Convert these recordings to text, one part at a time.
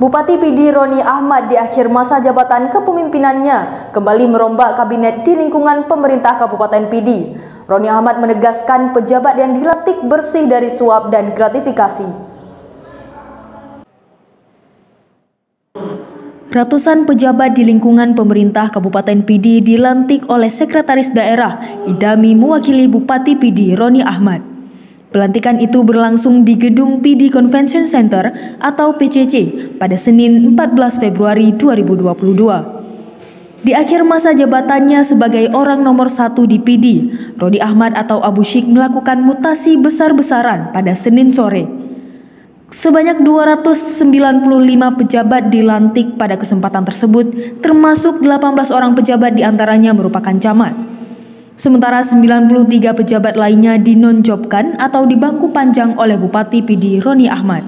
Bupati Pidi Roni Ahmad di akhir masa jabatan kepemimpinannya kembali merombak kabinet di lingkungan pemerintah Kabupaten Pidi. Roni Ahmad menegaskan pejabat yang dilantik bersih dari suap dan gratifikasi. Ratusan pejabat di lingkungan pemerintah Kabupaten Pidi dilantik oleh Sekretaris Daerah Idami mewakili Bupati Pidi Roni Ahmad. Pelantikan itu berlangsung di Gedung Pidi Convention Center atau PCC pada Senin 14 Februari 2022. Di akhir masa jabatannya sebagai orang nomor 1 di Pidi, Roni Ahmad atau Abu Syik melakukan mutasi besar-besaran pada Senin sore. Sebanyak 295 pejabat dilantik pada kesempatan tersebut, termasuk 18 orang pejabat diantaranya merupakan camat. Sementara 93 pejabat lainnya dinonjobkan atau dibangku panjang oleh Bupati Pidi Roni Ahmad.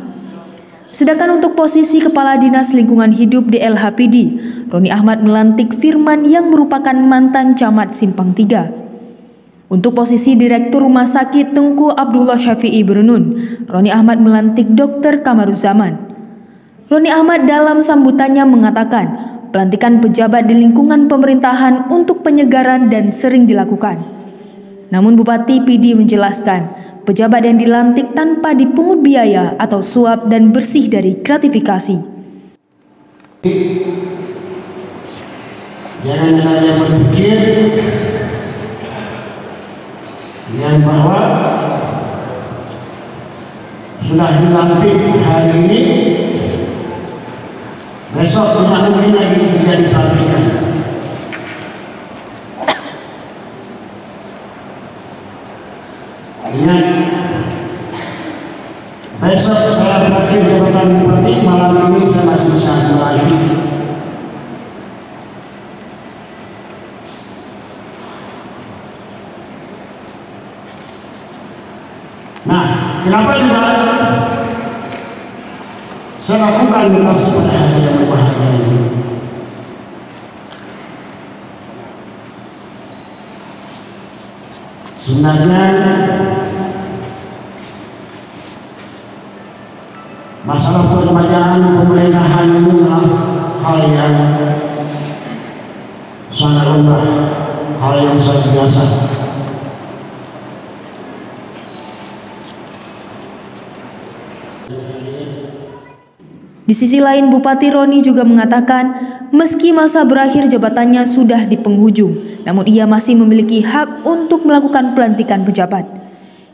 Sedangkan untuk posisi Kepala Dinas Lingkungan Hidup DLH Pidi, Roni Ahmad melantik Firman yang merupakan mantan camat Simpang 3. Untuk posisi Direktur Rumah Sakit Tengku Abdullah Syafi'i Brunun, Roni Ahmad melantik Dr. Kamaruzzaman. Roni Ahmad dalam sambutannya mengatakan, pelantikan pejabat di lingkungan pemerintahan untuk penyegaran dan sering dilakukan. Namun Bupati Pidi menjelaskan, pejabat yang dilantik tanpa dipungut biaya atau suap dan bersih dari gratifikasi. Jangan hanya berpikir yang bahwa sudah dilantik hari ini, besok tidak mungkin lagi terjadi pelantikan. Ingat, besok saya berakhir jabatan bupati, malam ini saya masih bisa lagi. Nah, kenapa juga saya lakukan mutasi pada hari yang berbahagia ini? Sebenarnya masalah peremajaan pemerintahan ini adalah hal yang sangat lumrah, hal yang sangat biasa. Di sisi lain, Bupati Roni juga mengatakan, meski masa berakhir jabatannya sudah di penghujung, namun ia masih memiliki hak untuk melakukan pelantikan pejabat.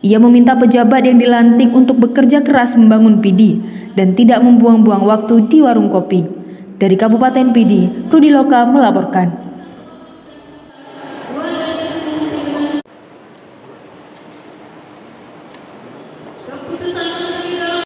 Ia meminta pejabat yang dilantik untuk bekerja keras membangun Pidi dan tidak membuang-buang waktu di warung kopi. Dari Kabupaten Pidi, Rudi Loka melaporkan.